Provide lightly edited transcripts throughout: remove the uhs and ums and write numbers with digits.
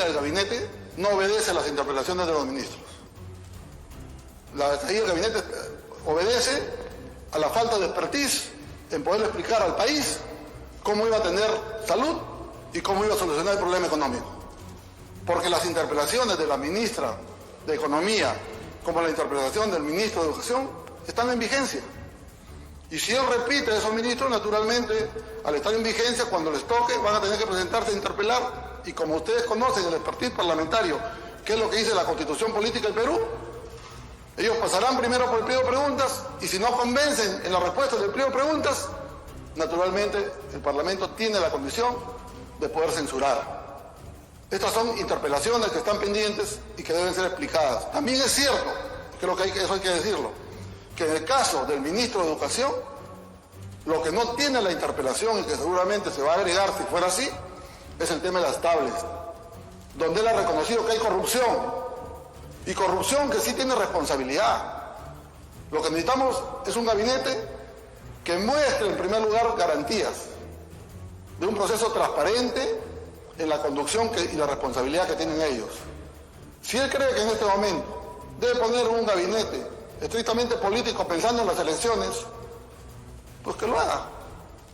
caída del gabinete no obedece a las interpelaciones de los ministros. La caída del gabinete obedece a la falta de expertise en poder explicar al país cómo iba a tener salud y cómo iba a solucionar el problema económico. Porque las interpelaciones de la ministra de Economía como la interpelación del ministro de Educación están en vigencia. Y si él repite a esos ministros, naturalmente, al estar en vigencia, cuando les toque, van a tener que presentarse a interpelar. Y como ustedes conocen el expertise parlamentario, que es lo que dice la Constitución Política del Perú, ellos pasarán primero por el periodo de preguntas y si no convencen en la respuesta del periodo de preguntas, naturalmente el Parlamento tiene la condición de poder censurar. Estas son interpelaciones que están pendientes y que deben ser explicadas. También es cierto, creo que eso hay que decirlo, que en el caso del ministro de Educación, lo que no tiene la interpelación y que seguramente se va a agregar si fuera así, es el tema de las tablets, donde él ha reconocido que hay corrupción, y corrupción que sí tiene responsabilidad. Lo que necesitamos es un gabinete que muestre en primer lugar garantías de un proceso transparente en la conducción y la responsabilidad que tienen ellos. Si él cree que en este momento debe poner un gabinete estrictamente político pensando en las elecciones, pues que lo haga.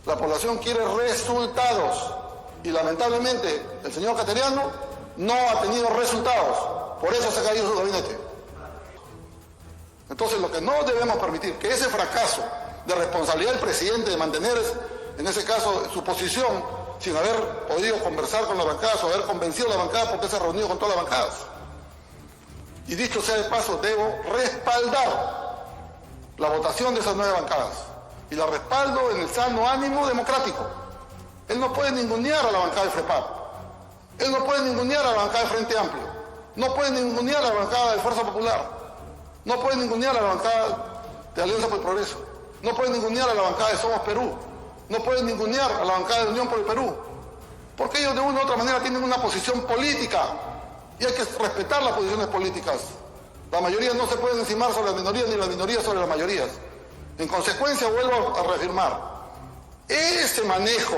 La población quiere resultados y lamentablemente el señor Cateriano no ha tenido resultados, por eso se ha caído su gabinete. Entonces lo que no debemos permitir, que ese fracaso de responsabilidad del presidente de mantener, en ese caso, su posición, sin haber podido conversar con las bancadas o haber convencido a la bancada porque se ha reunido con todas las bancadas. Y dicho sea de paso, debo respaldar la votación de esas 9 bancadas. Y la respaldo en el sano ánimo democrático. Él no puede ningunear a la bancada de FREPAP. Él no puede ningunear a la bancada de Frente Amplio. No puede ningunear a la bancada de Fuerza Popular. No puede ningunear a la bancada de Alianza por el Progreso. No puede ningunear a la bancada de Somos Perú. No pueden ningunear a la bancada de Unión por el Perú, porque ellos de una u otra manera tienen una posición política y hay que respetar las posiciones políticas. La mayoría no se pueden encimar sobre las minorías ni las minorías sobre las mayorías. En consecuencia, vuelvo a reafirmar, ese manejo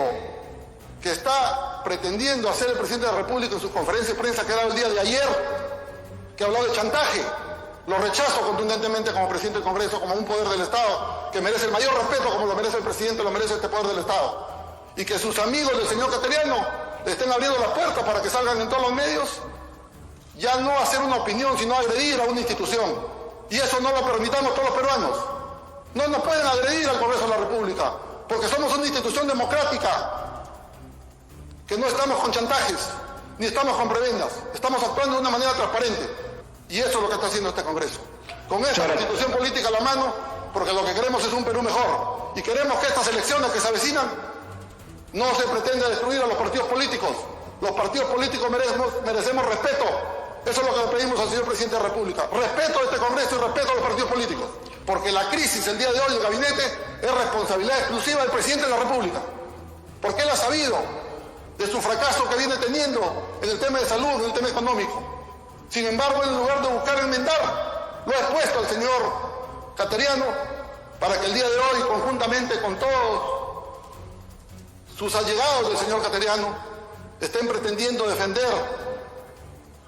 que está pretendiendo hacer el presidente de la República en su conferencia de prensa que ha dado el día de ayer, que ha hablado de chantaje, lo rechazo contundentemente como presidente del Congreso, como un poder del Estado que merece el mayor respeto, como lo merece el presidente, lo merece este poder del Estado. Y que sus amigos del señor Cateriano le estén abriendo las puertas para que salgan en todos los medios, ya no hacer una opinión, sino agredir a una institución. Y eso no lo permitamos todos los peruanos. No nos pueden agredir al Congreso de la República, porque somos una institución democrática, que no estamos con chantajes, ni estamos con prebendas, estamos actuando de una manera transparente. Y eso es lo que está haciendo este Congreso. Con esta constitución política a la mano, porque lo que queremos es un Perú mejor. Y queremos que estas elecciones que se avecinan no se pretenda destruir a los partidos políticos. Los partidos políticos merecemos respeto. Eso es lo que le pedimos al señor presidente de la República. Respeto a este Congreso y respeto a los partidos políticos. Porque la crisis el día de hoy del gabinete es responsabilidad exclusiva del presidente de la República. Porque él ha sabido de su fracaso que viene teniendo en el tema de salud, en el tema económico. Sin embargo, en lugar de buscar enmendar, lo ha expuesto al señor Cateriano para que el día de hoy, conjuntamente con todos sus allegados del señor Cateriano, estén pretendiendo defender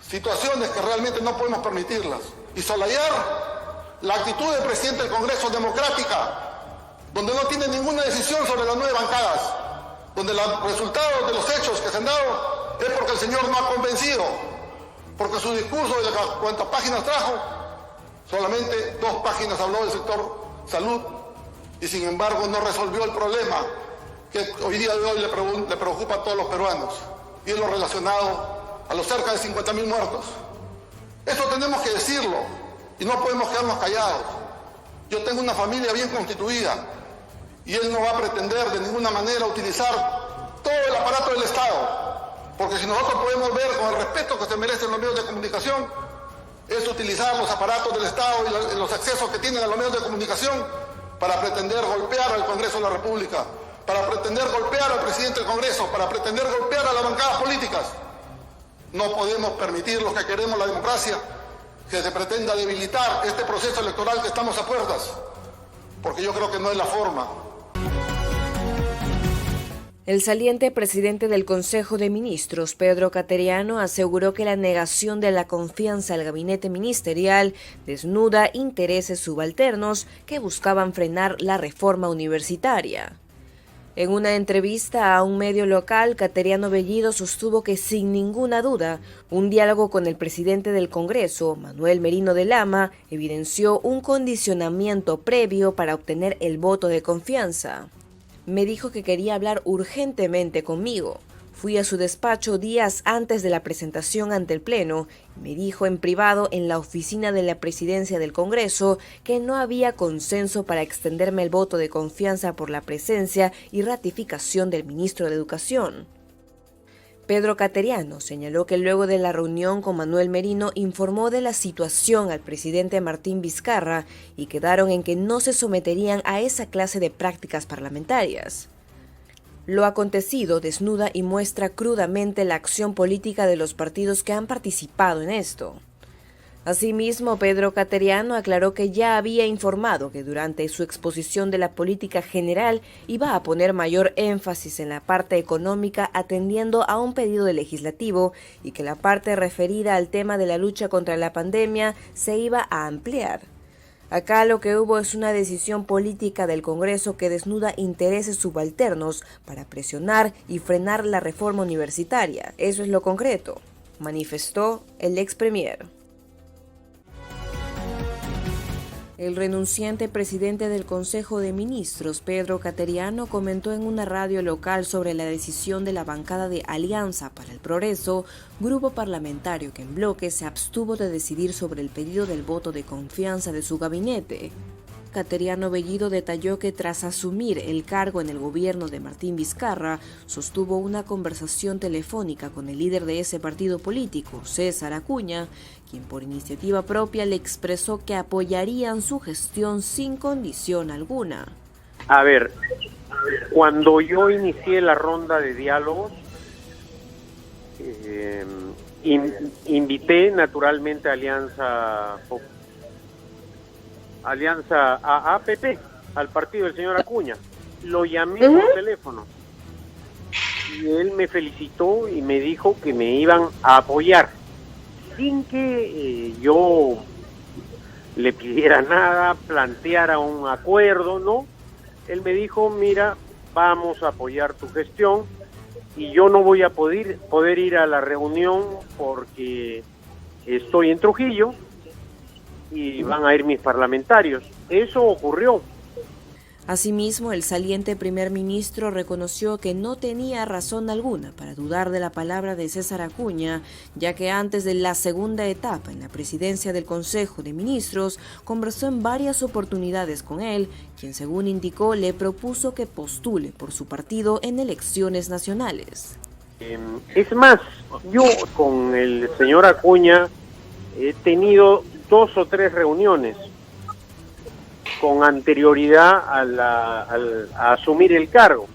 situaciones que realmente no podemos permitirlas y solayar la actitud del presidente del Congreso democrática, donde no tiene ninguna decisión sobre las 9 bancadas, donde los resultados de los hechos que se han dado es porque el señor no ha convencido. Porque su discurso de cuántas páginas trajo, solamente 2 páginas habló del sector salud y sin embargo no resolvió el problema que hoy día de hoy le preocupa a todos los peruanos y es lo relacionado a los cerca de 50.000 muertos. Eso tenemos que decirlo y no podemos quedarnos callados. Yo tengo una familia bien constituida y él no va a pretender de ninguna manera utilizar todo el aparato del Estado. Porque si nosotros podemos ver con el respeto que se merecen los medios de comunicación, es utilizar los aparatos del Estado y los accesos que tienen a los medios de comunicación para pretender golpear al Congreso de la República, para pretender golpear al presidente del Congreso, para pretender golpear a las bancadas políticas. No podemos permitir los que queremos la democracia que se pretenda debilitar este proceso electoral que estamos a puertas, porque yo creo que no es la forma. El saliente presidente del Consejo de Ministros, Pedro Cateriano, aseguró que la negación de la confianza al gabinete ministerial desnuda intereses subalternos que buscaban frenar la reforma universitaria. En una entrevista a un medio local, Cateriano Bellido sostuvo que sin ninguna duda, un diálogo con el presidente del Congreso, Manuel Merino de Lama, evidenció un condicionamiento previo para obtener el voto de confianza. Me dijo que quería hablar urgentemente conmigo. Fui a su despacho días antes de la presentación ante el Pleno y me dijo en privado en la oficina de la Presidencia del Congreso que no había consenso para extenderme el voto de confianza por la presencia y ratificación del ministro de Educación. Pedro Cateriano señaló que luego de la reunión con Manuel Merino informó de la situación al presidente Martín Vizcarra y quedaron en que no se someterían a esa clase de prácticas parlamentarias. Lo acontecido desnuda y muestra crudamente la acción política de los partidos que han participado en esto. Asimismo, Pedro Cateriano aclaró que ya había informado que durante su exposición de la política general iba a poner mayor énfasis en la parte económica atendiendo a un pedido del legislativo y que la parte referida al tema de la lucha contra la pandemia se iba a ampliar. Acá lo que hubo es una decisión política del Congreso que desnuda intereses subalternos para presionar y frenar la reforma universitaria. Eso es lo concreto, manifestó el ex premier. El renunciante presidente del Consejo de Ministros, Pedro Cateriano, comentó en una radio local sobre la decisión de la bancada de Alianza para el Progreso, grupo parlamentario que en bloque se abstuvo de decidir sobre el pedido del voto de confianza de su gabinete. Cateriano Bellido detalló que tras asumir el cargo en el gobierno de Martín Vizcarra, sostuvo una conversación telefónica con el líder de ese partido político, César Acuña, quien por iniciativa propia le expresó que apoyarían su gestión sin condición alguna. A ver, cuando yo inicié la ronda de diálogos, invité naturalmente a a APP, al partido del señor Acuña. Lo llamé por teléfono y él me felicitó y me dijo que me iban a apoyar sin que yo le pidiera nada, planteara un acuerdo, ¿no? Él me dijo, mira, vamos a apoyar tu gestión y yo no voy a poder ir a la reunión porque estoy en Trujillo y van a ir mis parlamentarios. Eso ocurrió. Asimismo, el saliente primer ministro reconoció que no tenía razón alguna para dudar de la palabra de César Acuña, ya que antes de la segunda etapa en la presidencia del Consejo de Ministros, conversó en varias oportunidades con él, quien según indicó le propuso que postule por su partido en elecciones nacionales. Es más, yo con el señor Acuña he tenido 2 o 3 reuniones con anterioridad a asumir el cargo.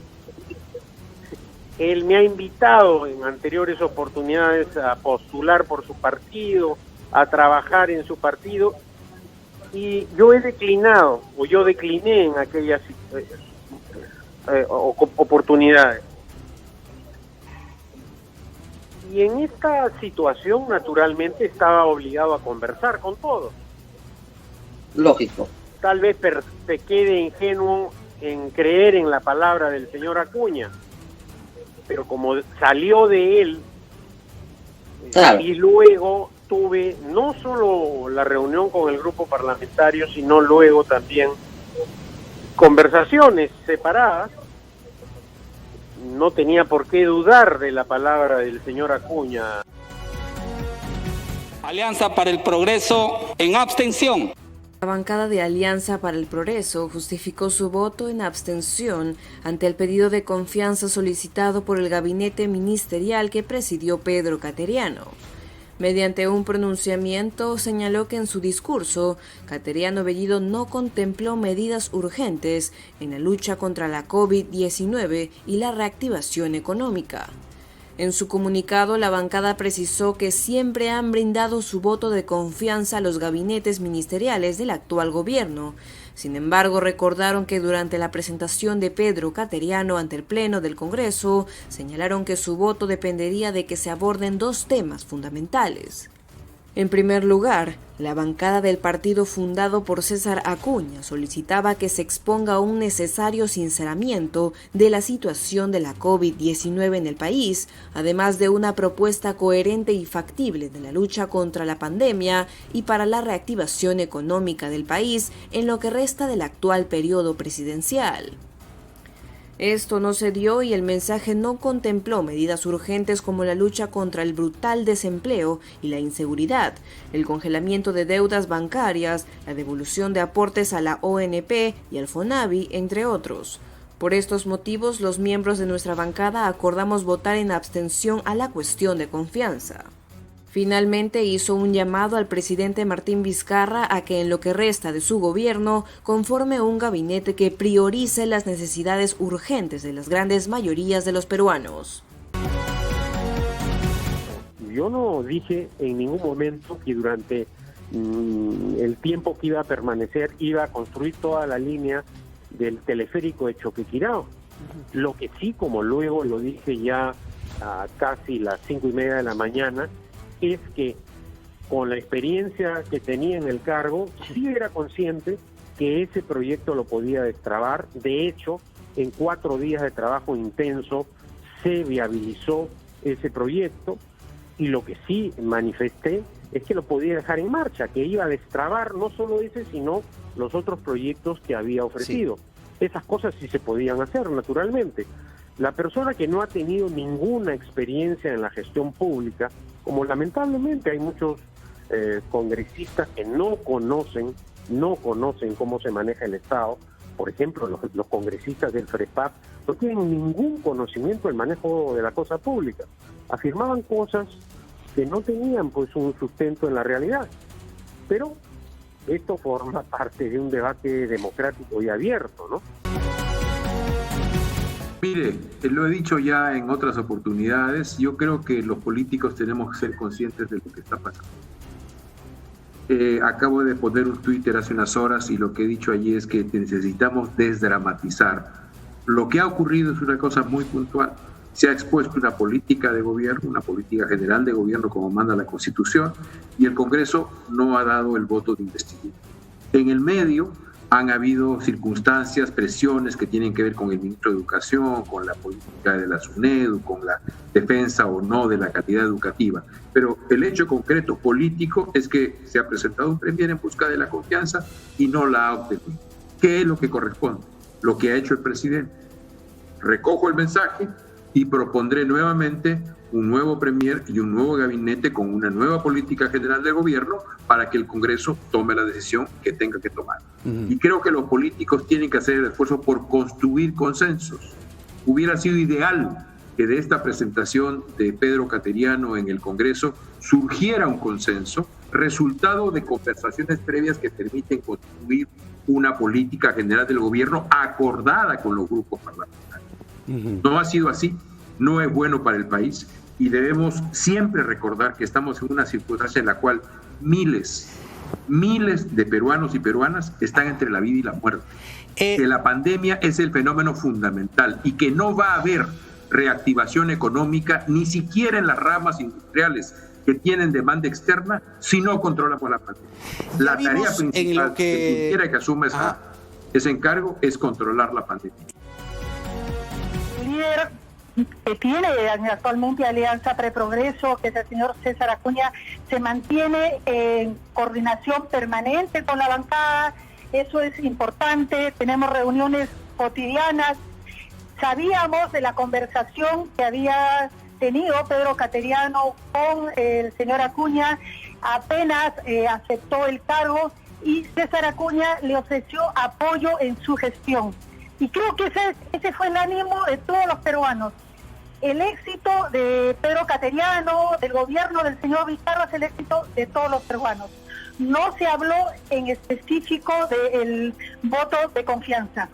Él me ha invitado en anteriores oportunidades a postular por su partido, a trabajar en su partido, y yo decliné en aquellas oportunidades. Y en esta situación, naturalmente, estaba obligado a conversar con todos. Lógico. Tal vez se quede ingenuo en creer en la palabra del señor Acuña, pero como salió de él, claro. Y luego tuve no solo la reunión con el grupo parlamentario, sino luego también conversaciones separadas, no tenía por qué dudar de la palabra del señor Acuña. Alianza para el Progreso en abstención. La bancada de Alianza para el Progreso justificó su voto en abstención ante el pedido de confianza solicitado por el gabinete ministerial que presidió Pedro Cateriano. Mediante un pronunciamiento, señaló que en su discurso, Cateriano Bellido no contempló medidas urgentes en la lucha contra la COVID-19 y la reactivación económica. En su comunicado, la bancada precisó que siempre han brindado su voto de confianza a los gabinetes ministeriales del actual gobierno. Sin embargo, recordaron que durante la presentación de Pedro Cateriano ante el Pleno del Congreso, señalaron que su voto dependería de que se aborden dos temas fundamentales. En primer lugar, la bancada del partido fundado por César Acuña solicitaba que se exponga un necesario sinceramiento de la situación de la COVID-19 en el país, además de una propuesta coherente y factible de la lucha contra la pandemia y para la reactivación económica del país en lo que resta del actual periodo presidencial. Esto no se dio y el mensaje no contempló medidas urgentes como la lucha contra el brutal desempleo y la inseguridad, el congelamiento de deudas bancarias, la devolución de aportes a la ONP y al FONAVI, entre otros. Por estos motivos, los miembros de nuestra bancada acordamos votar en abstención a la cuestión de confianza. Finalmente hizo un llamado al presidente Martín Vizcarra a que en lo que resta de su gobierno conforme un gabinete que priorice las necesidades urgentes de las grandes mayorías de los peruanos. Yo no dije en ningún momento que durante el tiempo que iba a permanecer iba a construir toda la línea del teleférico de Choquequirao. Lo que sí, como luego lo dije ya a casi las 5:30 de la mañana, es que con la experiencia que tenía en el cargo, sí era consciente que ese proyecto lo podía destrabar. De hecho, en 4 días de trabajo intenso se viabilizó ese proyecto, y lo que sí manifesté es que lo podía dejar en marcha, que iba a destrabar no solo ese, sino los otros proyectos que había ofrecido. Sí. Esas cosas sí se podían hacer, naturalmente. La persona que no ha tenido ninguna experiencia en la gestión pública, como lamentablemente hay muchos congresistas que no conocen cómo se maneja el Estado. Por ejemplo, los congresistas del FREPAP no tienen ningún conocimiento del manejo de la cosa pública. Afirmaban cosas que no tenían pues un sustento en la realidad. Pero esto forma parte de un debate democrático y abierto, ¿no? Mire, lo he dicho ya en otras oportunidades, yo creo que los políticos tenemos que ser conscientes de lo que está pasando. Acabo de poner un Twitter hace unas horas y lo que he dicho allí es que necesitamos desdramatizar. Lo que ha ocurrido es una cosa muy puntual. Se ha expuesto una política de gobierno, una política general de gobierno como manda la Constitución, y el Congreso no ha dado el voto de investidura. En el medio han habido circunstancias, presiones que tienen que ver con el ministro de Educación, con la política de la SUNEDU, con la defensa o no de la calidad educativa. Pero el hecho concreto político es que se ha presentado un premier en busca de la confianza y no la ha obtenido. ¿Qué es lo que corresponde? Lo que ha hecho el presidente. Recojo el mensaje y propondré nuevamente un nuevo premier y un nuevo gabinete con una nueva política general de gobierno para que el Congreso tome la decisión que tenga que tomar. Y creo que los políticos tienen que hacer el esfuerzo por construir consensos. Hubiera sido ideal que de esta presentación de Pedro Cateriano en el Congreso surgiera un consenso, resultado de conversaciones previas que permiten construir una política general del gobierno acordada con los grupos parlamentarios. No ha sido así. No es bueno para el país y debemos siempre recordar que estamos en una circunstancia en la cual miles de peruanos y peruanas están entre la vida y la muerte. Que la pandemia es el fenómeno fundamental y que no va a haber reactivación económica ni siquiera en las ramas industriales que tienen demanda externa si no controlamos la pandemia. La tarea principal que quien quiera que asuma ese encargo es controlar la pandemia. Que tiene actualmente Alianza Preprogreso, que es el señor César Acuña, se mantiene en coordinación permanente con la bancada. Eso es importante. Tenemos reuniones cotidianas. Sabíamos de la conversación que había tenido Pedro Cateriano con el señor Acuña apenas aceptó el cargo, y César Acuña le ofreció apoyo en su gestión. Y creo que ese fue el ánimo de todos los peruanos. El éxito de Pedro Cateriano, del gobierno del señor Vizcarra, es el éxito de todos los peruanos. No se habló en específico del voto de confianza.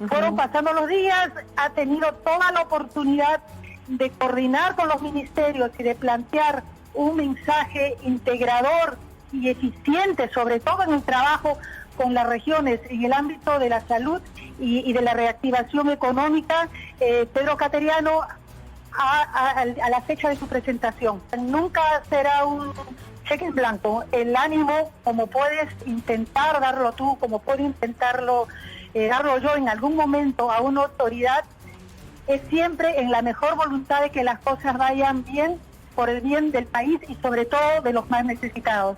Fueron pasando los días, ha tenido toda la oportunidad de coordinar con los ministerios y de plantear un mensaje integrador y eficiente, sobre todo en el trabajo con las regiones en el ámbito de la salud y de la reactivación económica, Pedro Cateriano, a la fecha de su presentación. Nunca será un cheque en blanco. El ánimo, como puedes intentar darlo tú, como puedo intentarlo darlo yo en algún momento a una autoridad, es siempre en la mejor voluntad de que las cosas vayan bien, por el bien del país y sobre todo de los más necesitados.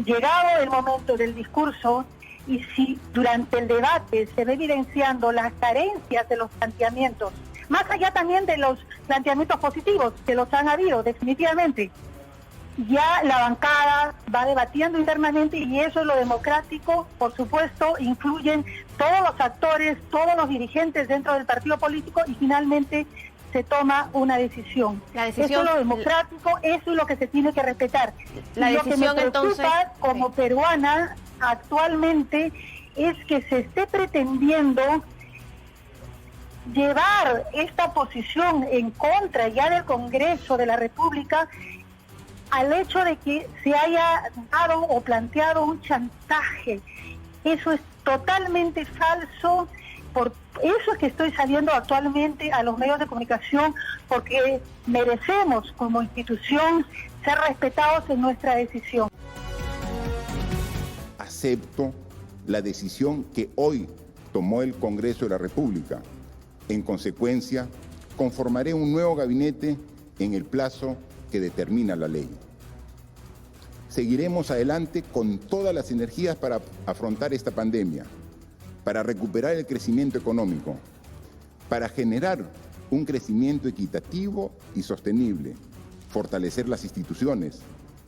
Llegado el momento del discurso, y si durante el debate se ve evidenciando las carencias de los planteamientos, más allá también de los planteamientos positivos, que los han habido definitivamente, ya la bancada va debatiendo internamente, y eso es lo democrático. Por supuesto, influyen todos los actores, todos los dirigentes dentro del partido político, y finalmente se toma una decisión. Eso es lo democrático, eso es lo que se tiene que respetar. La decisión, decisión, lo que me preocupa, entonces, como peruana actualmente, es que se esté pretendiendo llevar esta posición en contra ya del Congreso de la República al hecho de que se haya dado o planteado un chantaje. Eso es totalmente falso. Por eso es que estoy saliendo actualmente a los medios de comunicación, porque merecemos como institución ser respetados en nuestra decisión. Acepto la decisión que hoy tomó el Congreso de la República. En consecuencia, conformaré un nuevo gabinete en el plazo que determina la ley. Seguiremos adelante con todas las energías para afrontar esta pandemia, para recuperar el crecimiento económico, para generar un crecimiento equitativo y sostenible, fortalecer las instituciones,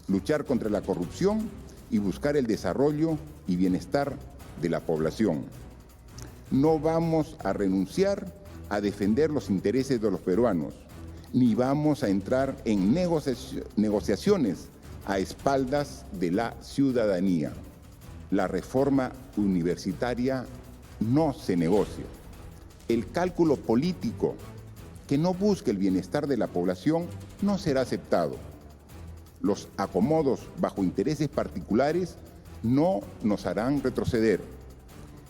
luchar contra la corrupción y buscar el desarrollo y bienestar de la población. No vamos a renunciar a defender los intereses de los peruanos, ni vamos a entrar en negociaciones a espaldas de la ciudadanía. La reforma universitaria no se negocia. El cálculo político que no busque el bienestar de la población no será aceptado. Los acomodos bajo intereses particulares no nos harán retroceder.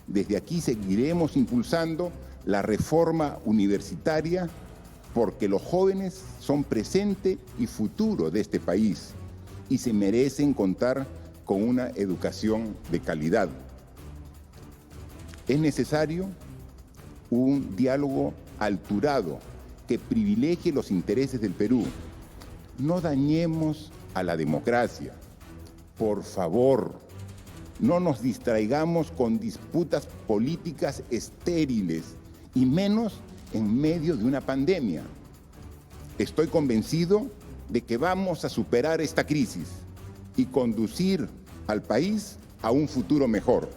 Desde aquí seguiremos impulsando la reforma universitaria, porque los jóvenes son presente y futuro de este país y se merecen contar con una educación de calidad. Es necesario un diálogo alturado que privilegie los intereses del Perú. No dañemos a la democracia. Por favor, no nos distraigamos con disputas políticas estériles, y menos en medio de una pandemia. Estoy convencido de que vamos a superar esta crisis y conducir al país a un futuro mejor.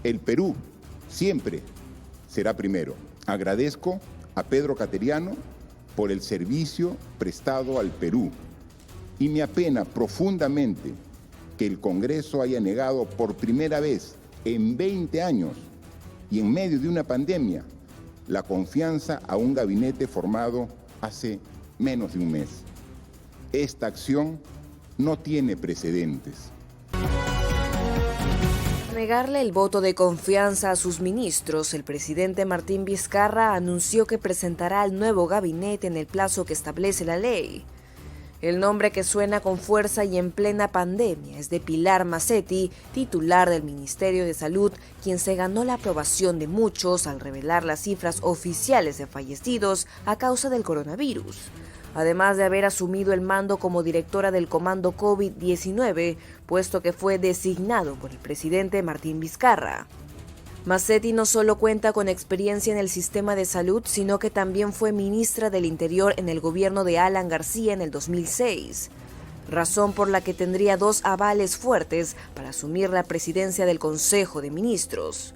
El Perú siempre será primero. Agradezco a Pedro Cateriano por el servicio prestado al Perú, y me apena profundamente que el Congreso haya negado por primera vez en 20 años y en medio de una pandemia la confianza a un gabinete formado hace menos de un mes. Esta acción no tiene precedentes. Negarle el voto de confianza a sus ministros, el presidente Martín Vizcarra anunció que presentará al nuevo gabinete en el plazo que establece la ley. El nombre que suena con fuerza y en plena pandemia es de Pilar Macetti, titular del Ministerio de Salud, quien se ganó la aprobación de muchos al revelar las cifras oficiales de fallecidos a causa del coronavirus. Además de haber asumido el mando como directora del Comando COVID-19, puesto que fue designado por el presidente Martín Vizcarra. Macetti no solo cuenta con experiencia en el sistema de salud, sino que también fue ministra del Interior en el gobierno de Alan García en el 2006, razón por la que tendría 2 avales fuertes para asumir la presidencia del Consejo de Ministros.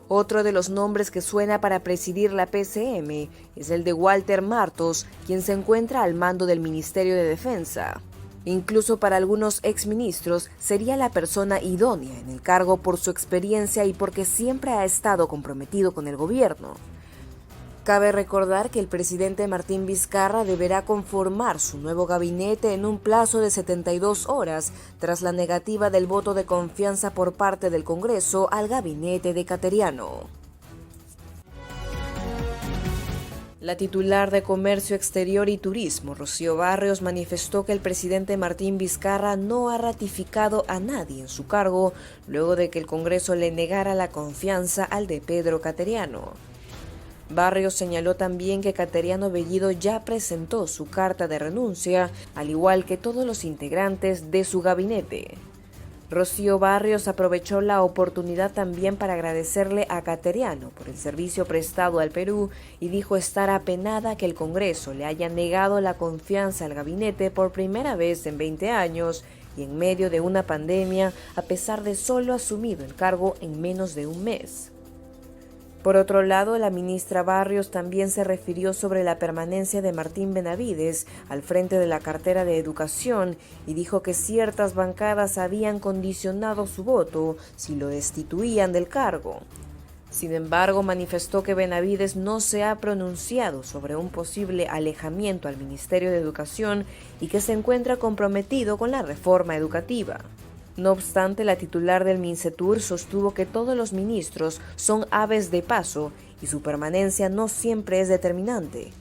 Otro de los nombres que suena para presidir la PCM es el de Walter Martos, quien se encuentra al mando del Ministerio de Defensa. Incluso para algunos exministros sería la persona idónea en el cargo por su experiencia y porque siempre ha estado comprometido con el gobierno. Cabe recordar que el presidente Martín Vizcarra deberá conformar su nuevo gabinete en un plazo de 72 horas tras la negativa del voto de confianza por parte del Congreso al gabinete de Cateriano. La titular de Comercio Exterior y Turismo, Rocío Barrios, manifestó que el presidente Martín Vizcarra no ha ratificado a nadie en su cargo luego de que el Congreso le negara la confianza al de Pedro Cateriano. Barrios señaló también que Cateriano Bellido ya presentó su carta de renuncia, al igual que todos los integrantes de su gabinete. Rocío Barrios aprovechó la oportunidad también para agradecerle a Cateriano por el servicio prestado al Perú y dijo estar apenada que el Congreso le haya negado la confianza al gabinete por primera vez en 20 años y en medio de una pandemia, a pesar de solo asumido el cargo en menos de un mes. Por otro lado, la ministra Barrios también se refirió sobre la permanencia de Martín Benavides al frente de la cartera de Educación y dijo que ciertas bancadas habían condicionado su voto si lo destituían del cargo. Sin embargo, manifestó que Benavides no se ha pronunciado sobre un posible alejamiento al Ministerio de Educación y que se encuentra comprometido con la reforma educativa. No obstante, la titular del Mincetur sostuvo que todos los ministros son aves de paso y su permanencia no siempre es determinante.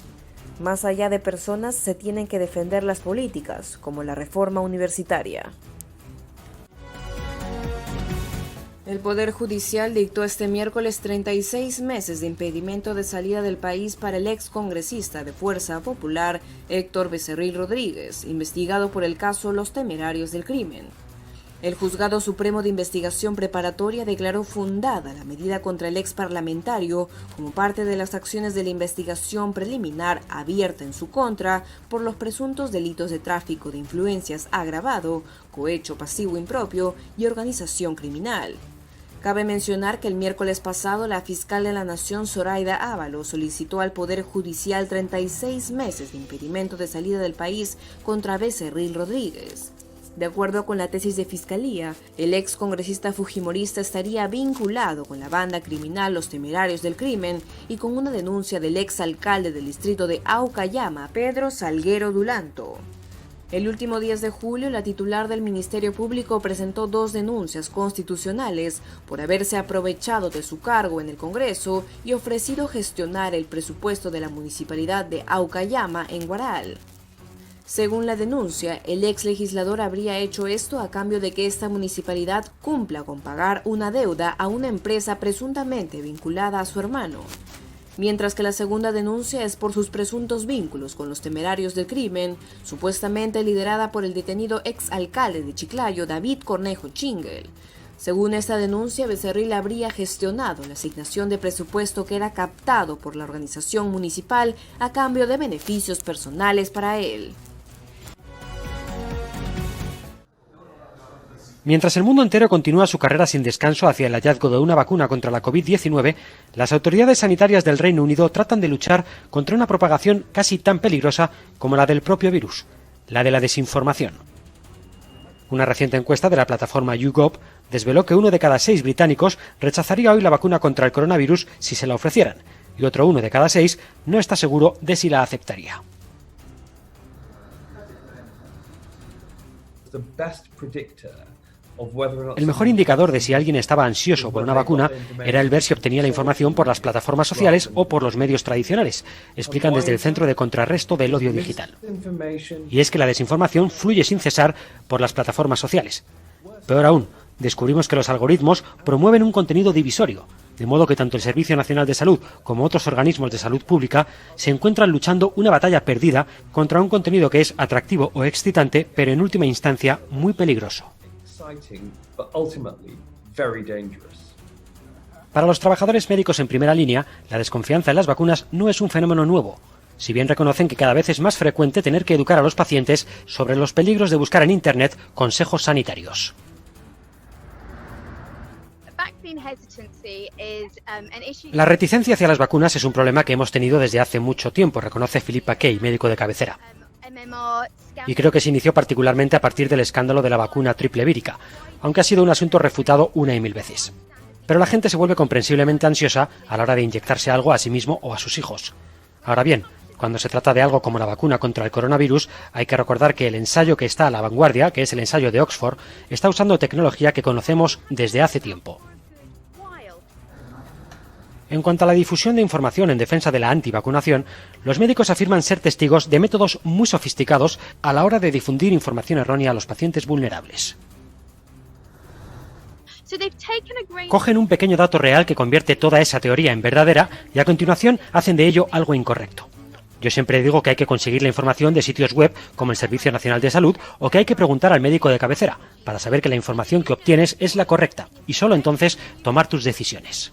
Más allá de personas, se tienen que defender las políticas, como la reforma universitaria. El Poder Judicial dictó este miércoles 36 meses de impedimento de salida del país para el excongresista de Fuerza Popular, Héctor Becerril Rodríguez, investigado por el caso Los Temerarios del Crimen. El Juzgado Supremo de Investigación Preparatoria declaró fundada la medida contra el ex parlamentario como parte de las acciones de la investigación preliminar abierta en su contra por los presuntos delitos de tráfico de influencias agravado, cohecho pasivo impropio y organización criminal. Cabe mencionar que el miércoles pasado la fiscal de la Nación, Zoraida Ábalos, solicitó al Poder Judicial 36 meses de impedimento de salida del país contra Becerril Rodríguez. De acuerdo con la tesis de Fiscalía, el ex congresista fujimorista estaría vinculado con la banda criminal Los Temerarios del Crimen y con una denuncia del ex alcalde del distrito de Aucayama, Pedro Salguero Dulanto. El último 10 de julio, la titular del Ministerio Público presentó 2 denuncias constitucionales por haberse aprovechado de su cargo en el Congreso y ofrecido gestionar el presupuesto de la municipalidad de Aucayama en Huaral. Según la denuncia, el ex legislador habría hecho esto a cambio de que esta municipalidad cumpla con pagar una deuda a una empresa presuntamente vinculada a su hermano. Mientras que la segunda denuncia es por sus presuntos vínculos con los temerarios del crimen, supuestamente liderada por el detenido ex alcalde de Chiclayo, David Cornejo Chingel. Según esta denuncia, Becerril habría gestionado la asignación de presupuesto que era captado por la organización municipal a cambio de beneficios personales para él. Mientras el mundo entero continúa su carrera sin descanso hacia el hallazgo de una vacuna contra la COVID-19, las autoridades sanitarias del Reino Unido tratan de luchar contra una propagación casi tan peligrosa como la del propio virus, la de la desinformación. Una reciente encuesta de la plataforma YouGov desveló que 1 de cada 6 británicos rechazaría hoy la vacuna contra el coronavirus si se la ofrecieran, y otro 1 de cada 6 no está seguro de si la aceptaría. El mejor indicador de si alguien estaba ansioso por una vacuna era el ver si obtenía la información por las plataformas sociales o por los medios tradicionales, explican desde el Centro de Contrarresto del Odio Digital. Y es que la desinformación fluye sin cesar por las plataformas sociales. Peor aún, descubrimos que los algoritmos promueven un contenido divisorio, de modo que tanto el Servicio Nacional de Salud como otros organismos de salud pública se encuentran luchando una batalla perdida contra un contenido que es atractivo o excitante, pero en última instancia muy peligroso. Para los trabajadores médicos en primera línea, la desconfianza en las vacunas no es un fenómeno nuevo, si bien reconocen que cada vez es más frecuente tener que educar a los pacientes sobre los peligros de buscar en Internet consejos sanitarios. La reticencia hacia las vacunas es un problema que hemos tenido desde hace mucho tiempo, reconoce Philippa Kay, médico de cabecera. Y creo que se inició particularmente a partir del escándalo de la vacuna triple vírica, aunque ha sido un asunto refutado 1 y 1000 veces. Pero la gente se vuelve comprensiblemente ansiosa a la hora de inyectarse algo a sí mismo o a sus hijos. Ahora bien, cuando se trata de algo como la vacuna contra el coronavirus, hay que recordar que el ensayo que está a la vanguardia, que es el ensayo de Oxford, está usando tecnología que conocemos desde hace tiempo. En cuanto a la difusión de información en defensa de la antivacunación, los médicos afirman ser testigos de métodos muy sofisticados a la hora de difundir información errónea a los pacientes vulnerables. Cogen un pequeño dato real que convierte toda esa teoría en verdadera y a continuación hacen de ello algo incorrecto. Yo siempre digo que hay que conseguir la información de sitios web como el Servicio Nacional de Salud o que hay que preguntar al médico de cabecera para saber que la información que obtienes es la correcta y solo entonces tomar tus decisiones.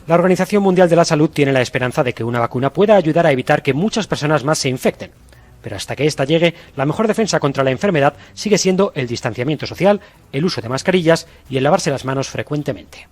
La Organización Mundial de la Salud tiene la esperanza de que una vacuna pueda ayudar a evitar que muchas personas más se infecten. Pero hasta que ésta llegue, la mejor defensa contra la enfermedad sigue siendo el distanciamiento social, el uso de mascarillas y el lavarse las manos frecuentemente.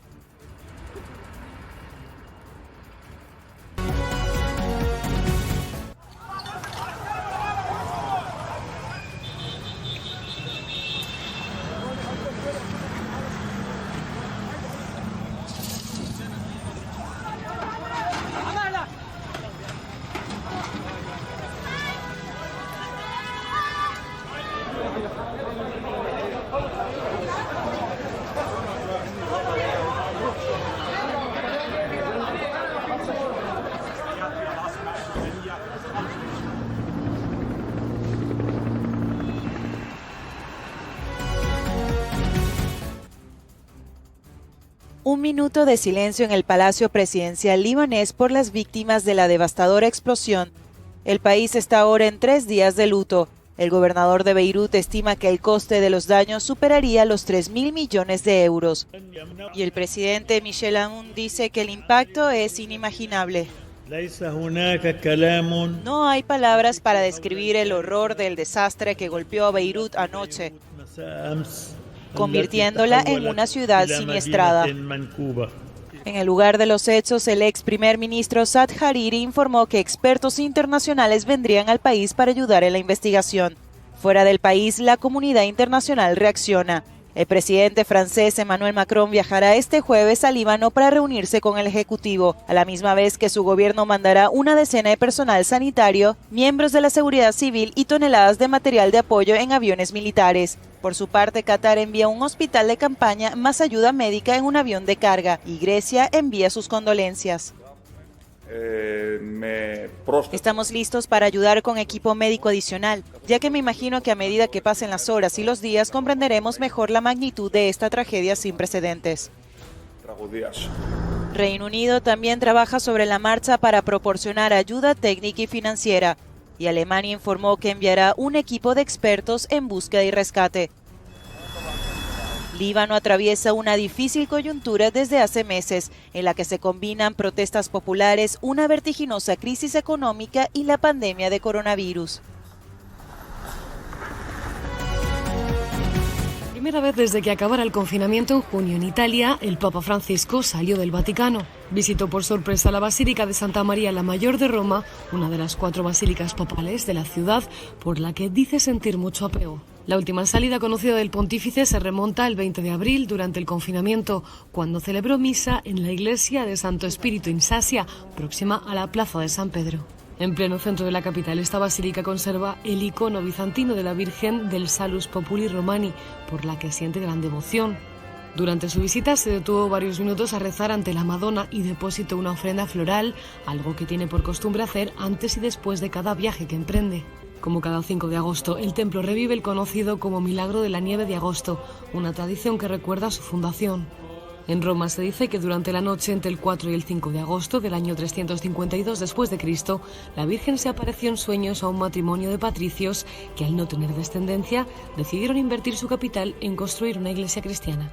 Un minuto de silencio en el Palacio Presidencial libanés por las víctimas de la devastadora explosión. El país está ahora en 3 días de luto. El gobernador de Beirut estima que el coste de los daños superaría los 3.000 millones de euros. Y el presidente Michel Aoun dice que el impacto es inimaginable. No hay palabras para describir el horror del desastre que golpeó a Beirut anoche, convirtiéndola en una ciudad siniestrada. En el lugar de los hechos, el ex primer ministro Saad Hariri informó que expertos internacionales vendrían al país para ayudar en la investigación. Fuera del país, la comunidad internacional reacciona. El presidente francés Emmanuel Macron viajará este jueves a Líbano para reunirse con el Ejecutivo, a la misma vez que su gobierno mandará una decena de personal sanitario, miembros de la seguridad civil y toneladas de material de apoyo en aviones militares. Por su parte, Qatar envía un hospital de campaña más ayuda médica en un avión de carga y Grecia envía sus condolencias. Estamos listos para ayudar con equipo médico adicional, ya que me imagino que a medida que pasen las horas y los días comprenderemos mejor la magnitud de esta tragedia sin precedentes. Reino Unido también trabaja sobre la marcha para proporcionar ayuda técnica y financiera, y Alemania informó que enviará un equipo de expertos en búsqueda y rescate. Líbano atraviesa una difícil coyuntura desde hace meses, en la que se combinan protestas populares, una vertiginosa crisis económica y la pandemia de coronavirus. Primera vez desde que acabara el confinamiento en junio en Italia, el Papa Francisco salió del Vaticano. Visitó por sorpresa la Basílica de Santa María la Mayor de Roma, una de las 4 basílicas papales de la ciudad, por la que dice sentir mucho apego. La última salida conocida del pontífice se remonta al 20 de abril, durante el confinamiento, cuando celebró misa en la iglesia de Santo Espíritu in Sasia, próxima a la plaza de San Pedro. En pleno centro de la capital, esta basílica conserva el icono bizantino de la Virgen del Salus Populi Romani, por la que siente gran devoción. Durante su visita se detuvo varios minutos a rezar ante la Madonna y depositó una ofrenda floral, algo que tiene por costumbre hacer antes y después de cada viaje que emprende. Como cada 5 de agosto, el templo revive el conocido como Milagro de la Nieve de Agosto, una tradición que recuerda su fundación. En Roma se dice que durante la noche entre el 4 y el 5 de agosto del año 352 después de Cristo, la Virgen se apareció en sueños a un matrimonio de patricios que, al no tener descendencia, decidieron invertir su capital en construir una iglesia cristiana.